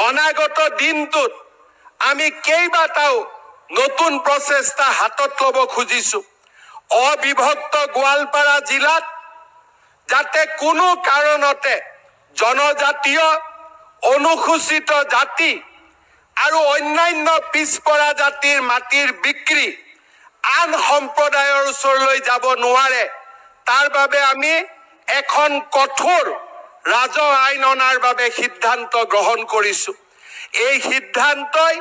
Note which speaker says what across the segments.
Speaker 1: অনাগত দিনটোত আমি কেইবাটাও নতুন প্ৰচেষ্টা হাতত ল'ব খুজিছো। অবিভক্ত গোৱালপাৰা জিলাত যাতে কোনো কাৰণতে জনজাতীয়, অনুসূচিত জাতি আৰু অন্যান্য পিছপৰা জাতিৰ মাটিৰ বিক্ৰী আন সম্প্ৰদায়ৰ ওচৰলৈ যাব নোৱাৰে, তাৰ বাবে আমি এখন কঠোৰ ৰাজহ আইন অনাৰ বাবে সিদ্ধান্ত গ্ৰহণ কৰিছো। এই সিদ্ধান্তই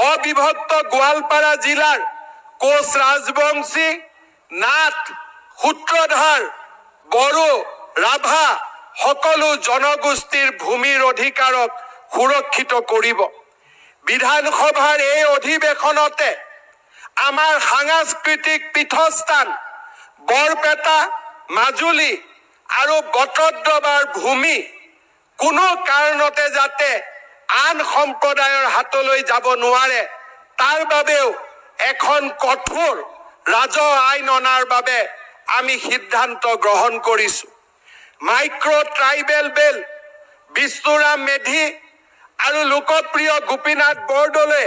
Speaker 1: অবিভক্ত গোৱালপাৰা জিলাৰ কোচ ৰাজবংশী, নাথ, সূত্ৰধাৰ, বড়ো, ৰাভা সকলো জনগোষ্ঠীৰ ভূমিৰ অধিকাৰক সুৰক্ষিত কৰিব। বিধানসভাৰ এই অধিৱেশনতে আমাৰ সাংস্কৃতিক পীঠস্থান বৰপেটা, মাজুলী আৰু বটদ্ৰৱাৰ ভূমি কোনো কাৰণতে যাতে আন সম্প্ৰদায়ৰ হাতলৈ যাব নোৱাৰে, তাৰ বাবেও এখন কঠোৰ ৰাজহ আইন অনাৰ বাবে আমি সিদ্ধান্ত গ্ৰহণ কৰিছো। মাইক্ৰ' ট্ৰাইবেল বেল বিষ্ণুৰাম মেধি আৰু লোকপ্ৰিয় গোপীনাথ বৰদলৈ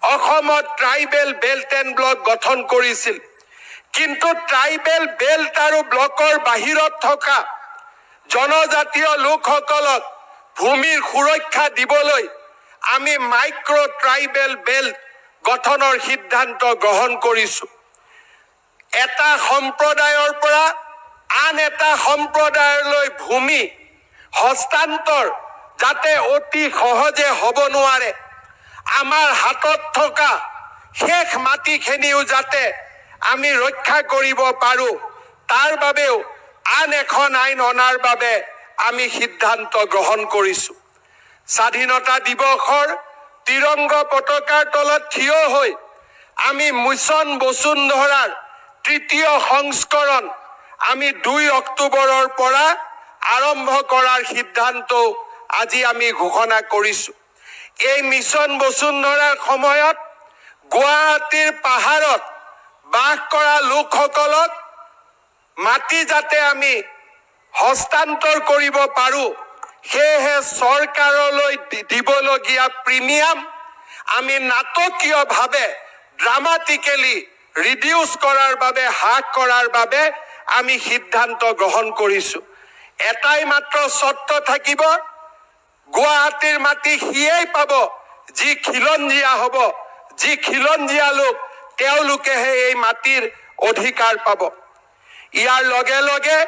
Speaker 1: অসমত ট্ৰাইবেল বেল্ট এণ্ড ব্লক গঠন কৰিছিল। কিন্তু ট্ৰাইবেল বেল্ট আৰু ব্লকৰ বাহিৰত থকা জনজাতীয় লোকসকলক ভূমিৰ সুৰক্ষা দিবলৈ আমি মাইক্ৰ' ট্ৰাইবেল বেল্ট গঠনৰ সিদ্ধান্ত গ্ৰহণ কৰিছো। এটা সম্প্ৰদায়ৰ পৰা আন এটা সম্প্ৰদায়লৈ ভূমি হস্তান্তৰ যাতে অতি সহজে হ'ব নোৱাৰে, আমাৰ হাতত থকা শেষ মাটিখিনিও যাতে আমি ৰক্ষা কৰিব পাৰোঁ, তাৰ বাবেও আন এখন আইন অনাৰ বাবে আমি সিদ্ধান্ত গ্ৰহণ কৰিছো। স্বাধীনতা দিৱসৰ তিৰংগ পতাকাৰ তলত থিয় হৈ আমি মিছন বসুন্ধৰাৰ তৃতীয় সংস্কৰণ আমি 2 অক্টোবৰৰ পৰা আৰম্ভ কৰাৰ সিদ্ধান্ত আজি আমি ঘোষণা কৰিছো। এই মিছন বসুন্ধৰাৰ সময়ত গুৱাহাটীৰ পাহাৰত বাস কৰা লোকসকলক মাটি যাতে আমি হস্তান্তৰ কৰিব পাৰোঁ, সেয়েহে চৰকাৰলৈ দিবলগীয়া প্ৰিমিয়াম আমি নাটকীয়ভাৱে ড্ৰামাটিকেলি ৰিডিউচ কৰাৰ বাবে, হ্ৰাস কৰাৰ বাবে আমি সিদ্ধান্ত গ্ৰহণ কৰিছো। এটাই মাত্ৰ চৰ্ত থাকিব, গুৱাহাটীৰ মাটি সিয়েই পাব যি খিলঞ্জীয়া হ'ব, যি খিলঞ্জীয়া লোক তেওঁলোকেহে এই মাটিৰ অধিকাৰ পাব। ইয়াৰ লগে লগে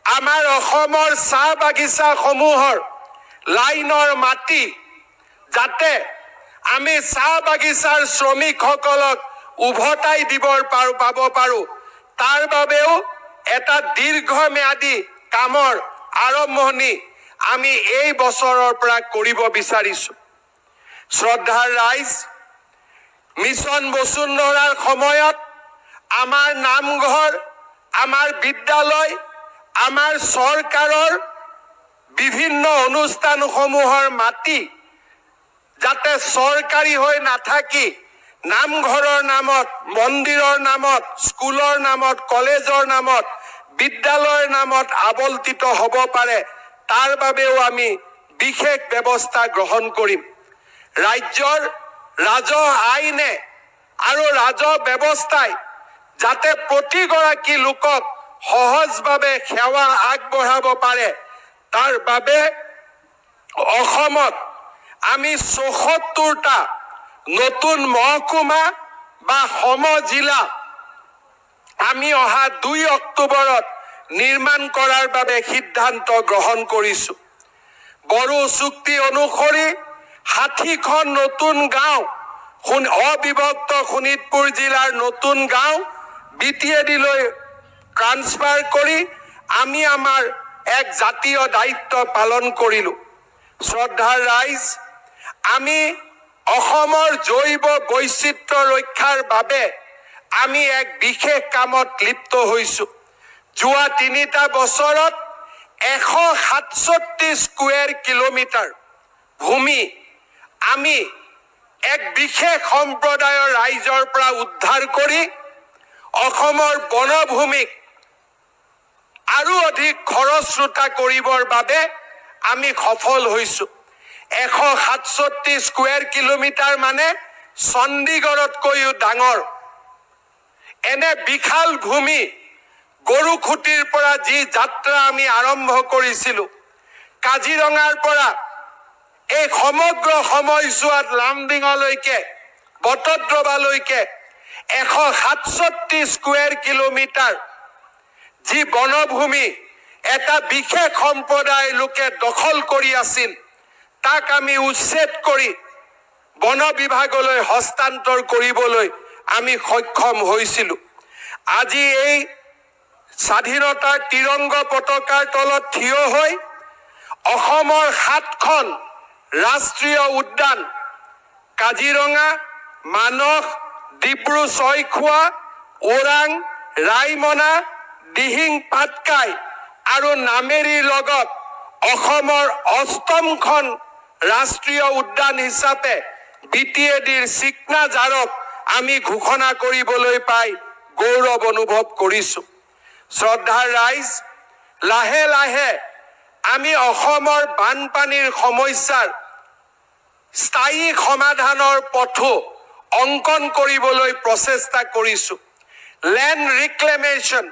Speaker 1: আমাৰ অসমৰ চাহ বাগিচাসমূহৰ লাইনৰ মাটি যাতে আমি চাহ বাগিচাৰ শ্ৰমিকসকলক উভতাই পাব পাৰোঁ, তাৰ বাবেও এটা দীৰ্ঘম্যাদী কামৰ আৰম্ভণি আমি এই বছৰৰ পৰা কৰিব বিচাৰিছো। শ্ৰদ্ধাৰ ৰাইজ, মিছন বসুন্ধৰাৰ সময়ত আমাৰ নামঘৰ, আমাৰ বিদ্যালয়, আমাৰ চৰকাৰৰ বিভিন্ন অনুষ্ঠানসমূহৰ মাটি যাতে চৰকাৰী হৈ নাথাকি নামঘৰৰ নামত, মন্দিৰৰ নামত, স্কুলৰ নামত, কলেজৰ নামত, বিদ্যালয়ৰ নামত আবণ্টিত হ'ব পাৰে, তাৰ বাবেও আমি বিশেষ ব্যৱস্থা গ্ৰহণ কৰিম। ৰাজ্যৰ ৰাজহ আইনে আৰু ৰাজহ ব্যৱস্থাই যাতে প্ৰতিগৰাকী লোকক সহজভাৱে সেৱা আগবঢ়াব পাৰে, তাৰ বাবে অসমত আমি ৭৪টা নতুন মহকুমা বা সমজিলা আমি অহা 2 অক্টোবৰত নিৰ্মাণ কৰাৰ বাবে সিদ্ধান্ত গ্ৰহণ কৰিছো। বড়ো চুক্তি অনুসৰি 60খন নতুন গাঁও অবিভক্ত শোণিতপুৰ জিলাৰ নতুন গাঁও BTADলৈ ট্ৰান্সফাৰ কৰি আমি আমাৰ এক জাতীয় দায়িত্ব পালন কৰিলো। শ্ৰদ্ধাৰ ৰাইজ, আমি অসমৰ জৈৱ বৈচিত্ৰ্য ৰক্ষাৰ বাবে আমি এক বিশেষ কামত লিপ্ত হৈছো। যোৱা 3টা বছৰত 167 স্কুৱেৰ কিলোমিটাৰ ভূমি আমি এক বিশেষ সম্প্ৰদায়ৰ ৰাইজৰ পৰা উদ্ধাৰ কৰি অসমৰ বনভূমিক আৰু অধিক খৰস্ৰোতা কৰিবৰ বাবে আমি সফল হৈছো। 167 স্কুৱেৰ কিলোমিটাৰ মানে চণ্ডীগড়তকৈও ডাঙৰ এনে বিশাল ভূমি গৰুখুটিৰ পৰা যি যাত্ৰা আমি আৰম্ভ কৰিছিলোঁ কাজিৰঙাৰ পৰা এই সমগ্ৰ সময়ছোৱাত লামডিঙলৈকে বটদ্ৰৱালৈকে 167 স্কুৱেৰ কিলোমিটাৰ যি বনভূমি এটা বিশেষ সম্প্ৰদায় লোকে দখল কৰি আছিল তাক আমি উচ্ছেদ কৰি বন বিভাগলৈ হস্তান্তৰ কৰিবলৈ আমি সক্ষম হৈছিলোঁ আজি এই স্বাধীনতাৰ তিৰংগ পতাকাৰ তলত থিয় হৈ অসমৰ 7খন ৰাষ্ট্ৰীয় উদ্যান কাজিৰঙা মানস ডিব্ৰু-ছৈখোৱা ওৰাং ৰাইমনা দিহিং পাটকাই আৰু নামেৰিৰ লগত অসমৰ 8খন ৰাষ্ট্ৰীয় উদ্যান হিচাপে BTADৰ চিকনাঝাৰক আমি ঘোষণা কৰিবলৈ পাই গৌৰৱ অনুভৱ কৰিছোঁ শ্ৰদ্ধাৰ ৰাইজ লাহে লাহে আমি অসমৰ বানপানীৰ সমস্যাৰ স্থায়ী সমাধানৰ পথো অংকন কৰিবলৈ প্ৰচেষ্টা কৰিছোঁ লেণ্ড ৰিক্লেমেশ্যন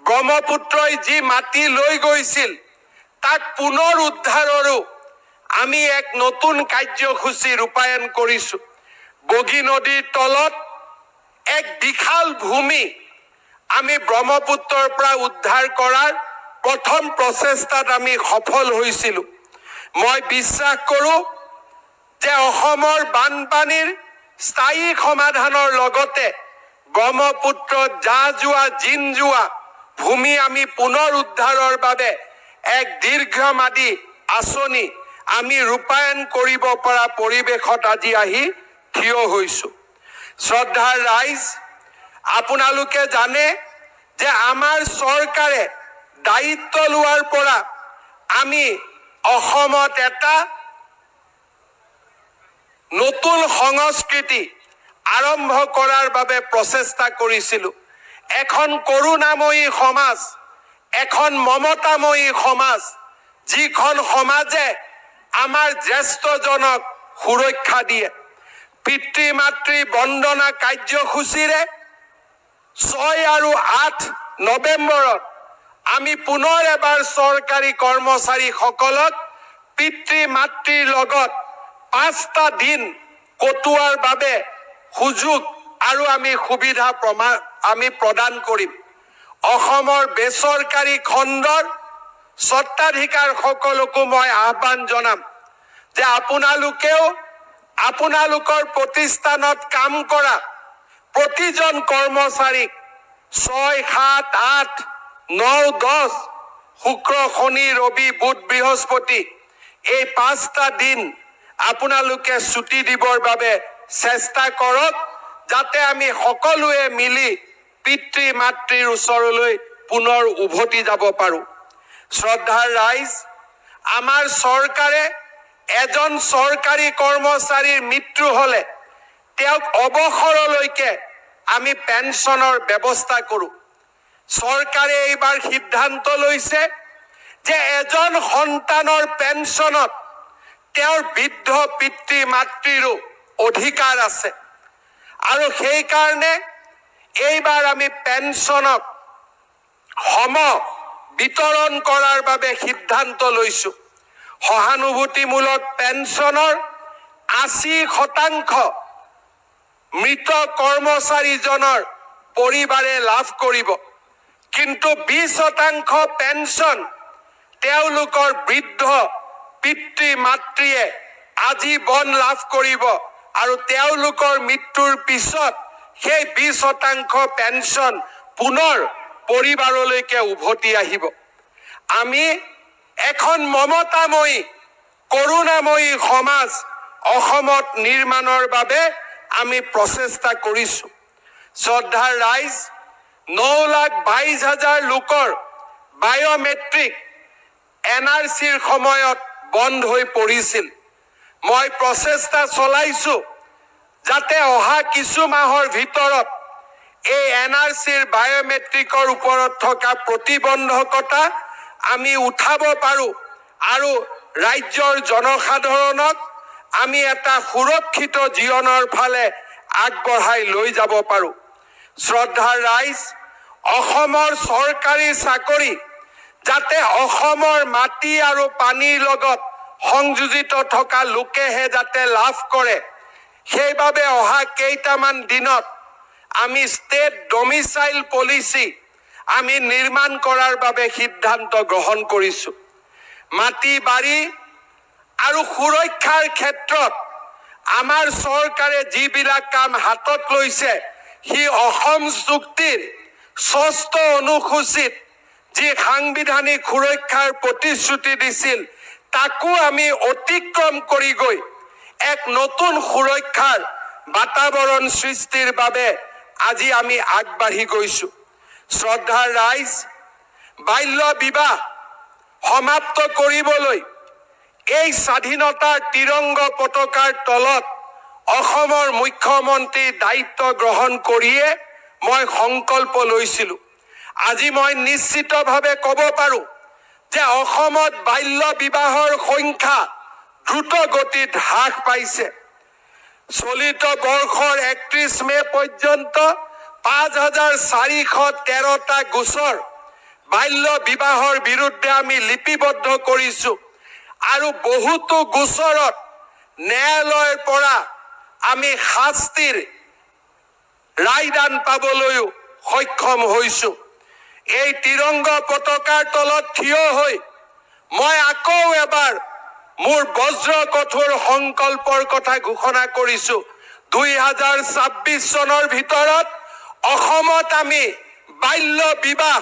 Speaker 1: ব্ৰহ্মপুত্ৰই যি মাটি লৈ গৈছিল তাক পুনৰ উদ্ধাৰৰো আমি এক নতুন কাৰ্যসূচী ৰূপায়ণ কৰিছোঁ বগী নদীৰ তলত এক বিশাল ভূমি আমি ব্ৰহ্মপুত্ৰৰ পৰা উদ্ধাৰ কৰাৰ প্ৰথম প্ৰচেষ্টাত আমি সফল হৈছিলোঁ মই বিশ্বাস কৰোঁ যে অসমৰ বানপানীৰ স্থায়ী সমাধানৰ লগতে ব্ৰহ্মপুত্ৰত জিন যোৱা ভূমি আমি পুনৰ উদ্ধাৰৰ বাবে এক দীৰ্ঘম্যাদী আঁচনি আমি ৰূপায়ণ কৰিব পৰা পৰিৱেশত আজি আহি থিয় হৈছোঁ শ্ৰদ্ধাৰ ৰাইজ আপোনালোকে জানে যে আমাৰ চৰকাৰে দায়িত্ব লোৱাৰ পৰা আমি অসমত এটা নতুন সংস্কৃতি আৰম্ভ কৰাৰ বাবে প্ৰচেষ্টা কৰিছিলোঁ এখন কৰুণাময়ী সমাজ এখন মমতাময়ী সমাজ যিখন সমাজে আমাৰ জ্যেষ্ঠজনক সুৰক্ষা দিয়ে পিতৃ মাতৃ বন্দনা কাৰ্যসূচীৰে 6 আৰু 8 নৱেম্বৰত আমি পুনৰ এবাৰ চৰকাৰী কৰ্মচাৰীসকলক পিতৃ মাতৃৰ লগত 5টা দিন কটোৱাৰ বাবে সুযোগ আৰু আমি সুবিধা আমি প্ৰদান কৰিম অসমৰ বেচৰকাৰী খণ্ডৰ স্বত্বাধিকাৰসকলকো মই আহ্বান জনাম যে আপোনালোকেও আপোনালোকৰ প্ৰতিষ্ঠানত কাম কৰা প্ৰতিজন কৰ্মচাৰীক 6, 7, 8, 9, 10 শুক্ৰ শনি ৰবি বুধ বৃহস্পতি এই 5টা দিন আপোনালোকে ছুটি দিবৰ বাবে চেষ্টা কৰক যাতে আমি সকলোৱে মিলি পিতৃ মাতৃৰ ওচৰলৈ পুনৰ উভতি যাব পাৰোঁ শ্ৰদ্ধাৰ ৰাইজ আমাৰ চৰকাৰে এজন চৰকাৰী কৰ্মচাৰীৰ মৃত্যু হ'লে তেওঁক অৱসৰলৈকে আমি পেঞ্চনৰ ব্যৱস্থা কৰোঁ চৰকাৰে এইবাৰ সিদ্ধান্ত লৈছে যে এজন সন্তানৰ পেঞ্চনত তেওঁৰ বৃদ্ধ পিতৃ মাতৃৰো অধিকাৰ আছে আৰু সেইকাৰণে এইবাৰ আমি পেঞ্চনক বিতৰণ কৰাৰ বাবে সিদ্ধান্ত লৈছোঁ সহানুভূতিমূলক পেঞ্চনৰ 80% মৃত কৰ্মচাৰীজনৰ পৰিবাৰে লাভ কৰিব কিন্তু 20% পেঞ্চন তেওঁলোকৰ বৃদ্ধ পিতৃ মাতৃয়ে আজীৱন লাভ কৰিব আৰু তেওঁলোকৰ মৃত্যুৰ পিছত সেই 20% পেঞ্চন পুনৰ পৰিবাৰলৈকে উভতি আহিব আমি এখন মমতাময়ী কৰুণাময়ী সমাজ অসমত নিৰ্মাণৰ বাবে আমি প্ৰচেষ্টা কৰিছোঁ শ্ৰদ্ধাৰ ৰাইজ 9,22,000 লোকৰ বায়োমেট্ৰিক NRCৰ সময়ত বন্ধ হৈ পৰিছিল মই প্ৰচেষ্টা চলাইছোঁ যাতে অহা কিছু মাহৰ ভিতৰত এই NRCৰ বায়োমেট্ৰিকৰ ওপৰত থকা প্ৰতিবন্ধকতা আমি উঠাব পাৰোঁ আৰু ৰাজ্যৰ জনসাধাৰণক আমি এটা সুৰক্ষিত জীৱনৰ ফালে আগবঢ়াই লৈ যাব পাৰোঁ। শ্ৰদ্ধাৰ ৰাইজ, অসমৰ চৰকাৰী চাকৰি যাতে অসমৰ মাটি আৰু পানীৰ লগত সংযোজিত থকা লোকেহে যাতে লাভ কৰে, সেইবাবে অহা কেইটামান দিনত আমি ষ্টেট ডমিচাইল পলিচি আমি নিৰ্মাণ কৰাৰ বাবে সিদ্ধান্ত গ্ৰহণ কৰিছোঁ। মাটি বাৰী আৰু সুৰক্ষাৰ ক্ষেত্ৰত আমাৰ চৰকাৰে যিবিলাক কাম হাতত লৈছে, সি অসম চুক্তিৰ ৬ষ্ঠ অনুসূচীত যি সাংবিধানিক সুৰক্ষাৰ প্ৰতিশ্ৰুতি দিছিল, তাকো আমি অতিক্ৰম কৰি গৈ এক নতুন সুৰক্ষাৰ বাতাবৰণ সৃষ্টিৰ বাবে আজি আমি আগবাঢ়ি গৈছোঁ। শ্ৰদ্ধাৰ ৰাইজ, বাল্য বিবাহ সমাপ্ত কৰিবলৈ এই স্বাধীনতাৰ তিৰংগ পতাকাৰ তলত অসমৰ মুখ্যমন্ত্ৰীৰ দায়িত্ব গ্ৰহণ কৰিয়ে মই সংকল্প লৈছিলোঁ। আজি মই নিশ্চিতভাৱে ক'ব পাৰোঁ যে অসমত বাল্য বিবাহৰ সংখ্যা দ্ৰুত গতিত হ্ৰাস পাইছে। চলিত বৰ্ষৰ ৩১ মে' পৰ্যন্ত ৫,৪১৩টা গোচৰ বাল্য বিবাহৰ বিৰুদ্ধে আমি লিপিবদ্ধ কৰিছোঁ আৰু বহুতো গোচৰত ন্যায়ালয়ৰ পৰা আমি শাস্তিৰ ৰায়দান পাবলৈও সক্ষম হৈছোঁ। এই তিৰংগ পতাকাৰ তলত থিয় হৈ মই আকৌ এবাৰ মোৰ বজ্ৰ কঠোৰ সংকল্পৰ কথা ঘোষণা কৰিছোঁ। ২০২৬ চনৰ ভিতৰত অসমত আমি বাল্য বিবাহ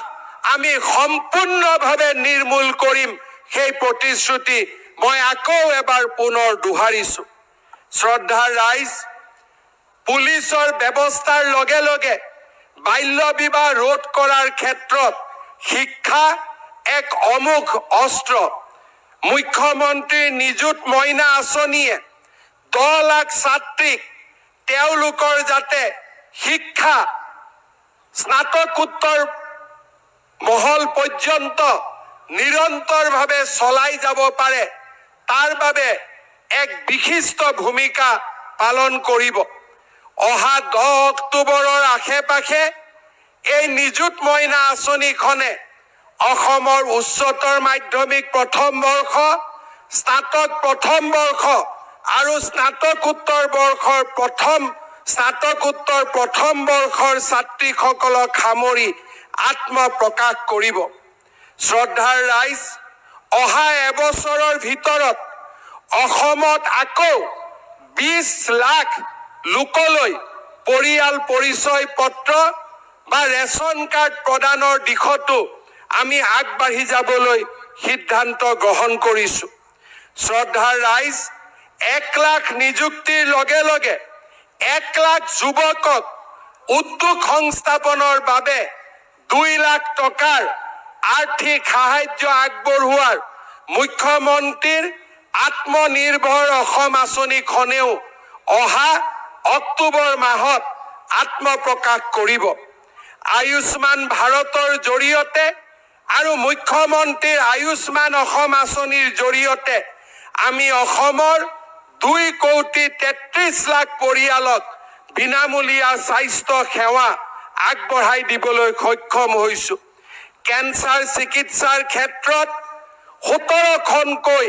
Speaker 1: আমি সম্পূৰ্ণভাৱে নিৰ্মূল কৰিম, সেই প্ৰতিশ্ৰুতি মই আকৌ এবাৰ পুনৰ দোহাৰিছোঁ। শ্ৰদ্ধাৰ ৰাইজ, পুলিচৰ ব্যৱস্থাৰ লগে লগে বাল্য বিবাহ ৰোধ কৰাৰ ক্ষেত্ৰত শিক্ষা এক অমোঘ অস্ত্ৰ। মুখ্যমন্ত্ৰীৰ নিযুত মইনা আঁচনিয়ে ১০ লাখ ছাত্ৰীক তেওঁলোকৰ যাতে শিক্ষা স্নাতকোত্তৰ মহল পৰ্যন্ত নিৰন্তৰভাৱে চলাই যাব পাৰে, তাৰ বাবে এক বিশিষ্ট ভূমিকা পালন কৰিব। অহা ১০ অক্টোবৰৰ আশে পাশে এই নিযুত মইনা আঁচনিখনে অসমৰ উচ্চতৰ মাধ্যমিক প্ৰথম বৰ্ষ, স্নাতক প্ৰথম বৰ্ষ আৰু স্নাতকোত্তৰ প্ৰথম বৰ্ষৰ ছাত্ৰীসকলক সামৰি আত্মপ্ৰকাশ কৰিব। শ্ৰদ্ধাৰ ৰাইজ, অহা এবছৰৰ ভিতৰত অসমত আকৌ ২০ লাখ লোকলৈ পৰিয়াল পৰিচয় পত্ৰ বা ৰেচন কাৰ্ড প্ৰদানৰ দিশতো আমি আগবাঢ়ি যাবলৈ সিদ্ধান্ত গ্ৰহণ কৰিছোঁ। শ্ৰদ্ধাৰ ৰাইজ, ১ লাখ নিযুক্তিৰ লগে লগে ১ লাখ যুৱকক উদ্যোগ সংস্থাপনৰ বাবে ২ লাখ টকাৰ আৰ্থিক সাহায্য আগবঢ়োৱাৰ মুখ্যমন্ত্ৰীৰ আত্মনিৰ্ভৰ অসম আঁচনিখনেও অহা অক্টোবৰ মাহত আত্মপ্ৰকাশ কৰিব। আয়ুষ্মান ভাৰতৰ জৰিয়তে আৰু মুখ্যমন্ত্ৰীৰ আয়ুষ্মান অসম আঁচনিৰ জৰিয়তে আমি অসমৰ ২,৩৩ লাখ পৰিয়ালক বিনামূলীয়া স্বাস্থ্য সেৱা আগবঢ়াই দিবলৈ সক্ষম হৈছোঁ। কেঞ্চাৰ চিকিৎসাৰ ক্ষেত্ৰত ১৭খনকৈ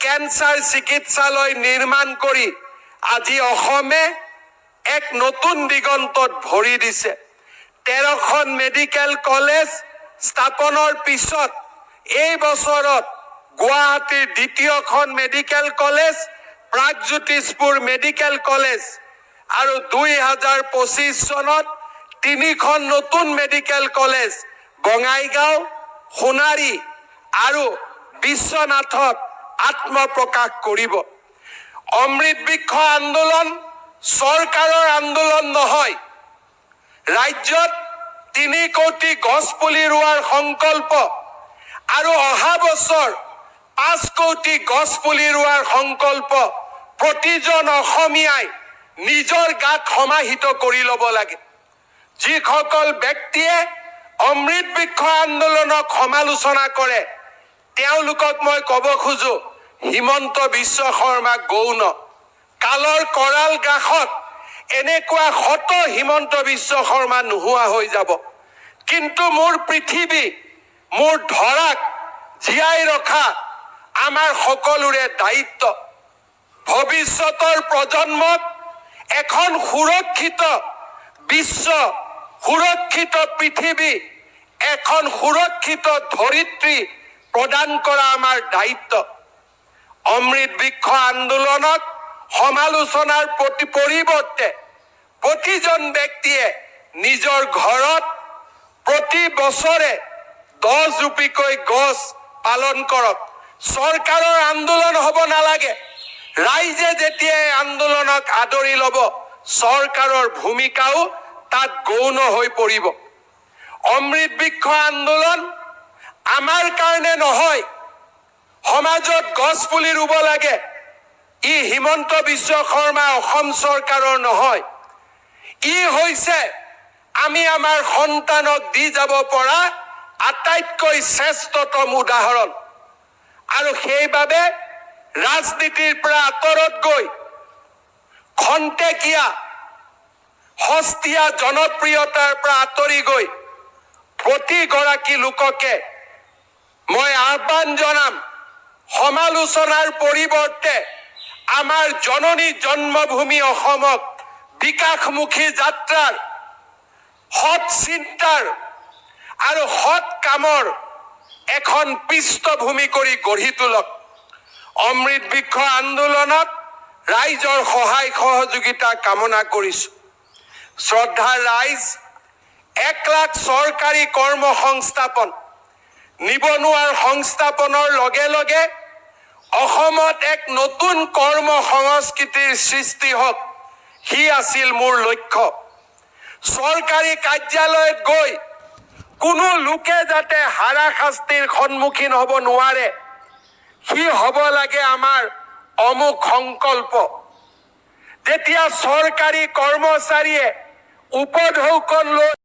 Speaker 1: কেঞ্চাৰ চিকিৎসালয় নিৰ্মাণ কৰি আজি অসমে এক নতুন দিগন্তত ভৰি দিছে। ১৩খন মেডিকেল কলেজ স্থাপনৰ পিছত এই বছৰত গুৱাহাটীৰ দ্বিতীয়খন medical college, Pragjyotishpur medical college আৰু ২০২৫ চনত ৩খন নতুন মেডিকেল কলেজ বঙাইগাঁও, সোণাৰী আৰু বিশ্বনাথত আত্মপ্ৰকাশ কৰিব। অমৃত বৃক্ষ আন্দোলন চৰকাৰৰ আন্দোলন নহয়। ৰাজ্যত ৩ কোটি গছ পুলি ৰোৱাৰ সংকল্প আৰু অহা বছৰ ৫ কোটি গছ পুলি ৰোৱাৰ সংকল্প প্ৰতিজন অসমীয়াই নিজৰ গাত সমাহিত কৰি ল'ব লাগে। যিসকল ব্যক্তিয়ে অমৃত বৃক্ষ আন্দোলনক সমালোচনা কৰে তেওঁলোকক মই ক'ব খোজো হিমন্ত বিশ্ব শৰ্মা গৌণ কালৰ কৰাল গ্ৰাসত এনেকুৱা শত হিমন্ত বিশ্ব শৰ্মা নোহোৱা হৈ যাব, কিন্তু মোৰ পৃথিৱী মোৰ ধৰাক জীয়াই ৰখা আমাৰ সকলোৰে দায়িত্ব। ভৱিষ্যতৰ প্ৰজন্মক এখন সুৰক্ষিত বিশ্ব, সুৰক্ষিত পৃথিৱী, এখন সুৰক্ষিত ধৰিত্ৰী প্ৰদান কৰা আমাৰ দায়িত্ব। অমৃত বৃক্ষ আন্দোলনক সমালোচনাৰ পৰিৱৰ্তে প্ৰতিজন ব্যক্তিয়ে নিজৰ ঘৰত প্ৰতি বছৰে 10 জোপিকৈ গছ পালন কৰক। চৰকাৰৰ আন্দোলন হ'ব নালাগে। ৰাইজে যেতিয়া এই আন্দোলনক আদৰি ল'ব, চৰকাৰৰ ভূমিকাও তাত গৌণ হৈ পৰিব। অমৃত বৃক্ষ আন্দোলন আমাৰ কাৰণে নহয়, সমাজত গছ পুলি ৰুব লাগে। ই হিমন্ত বিশ্ব শৰ্মা অসম চৰকাৰৰ নহয়, ই হৈছে আমি আমাৰ সন্তানক দি যাব পৰা আটাইতকৈ শ্ৰেষ্ঠতম উদাহৰণ। আৰু সেইবাবে ৰাজনীতিৰ পৰা আঁতৰত গৈ খন্তেকীয়া সস্তীয়া জনপ্ৰিয়তাৰ পৰা আঁতৰি গৈ প্ৰতিগৰাকী লোককে মই আহ্বান জনাম, সমালোচনাৰ পৰিৱৰ্তে আমাৰ জননী জন্মভূমি অসমক বিকাশমুখী যাত্ৰাৰ, সৎ চিন্তাৰ আৰু সৎ কামৰ এখন পৃষ্ঠভূমি কৰি গঢ়ি তোলক। অমৃত বৃক্ষ আন্দোলনত ৰাইজৰ সহায় সহযোগিতা কামনা কৰিছো। শ্ৰদ্ধাৰ ৰাইজ, 1 লাখ চৰকাৰী কৰ্ম সংস্থাপন, নিবনুৱাৰ সংস্থাপনৰ লগে লগে অসমত এক নতুন কৰ্ম সংস্কৃতিৰ সৃষ্টি হওক, সি আছিল মোৰ লক্ষ্য। চৰকাৰী কাৰ্যালয়ত গৈ কোনো লোকে যাতে হাৰাশাস্তিৰ সন্মুখীন হ'ব নোৱাৰে, সি হ'ব লাগে আমাৰ অমুক সংকল্প। যেতিয়া চৰকাৰী কৰ্মচাৰীয়ে উপঢৌকন লৈ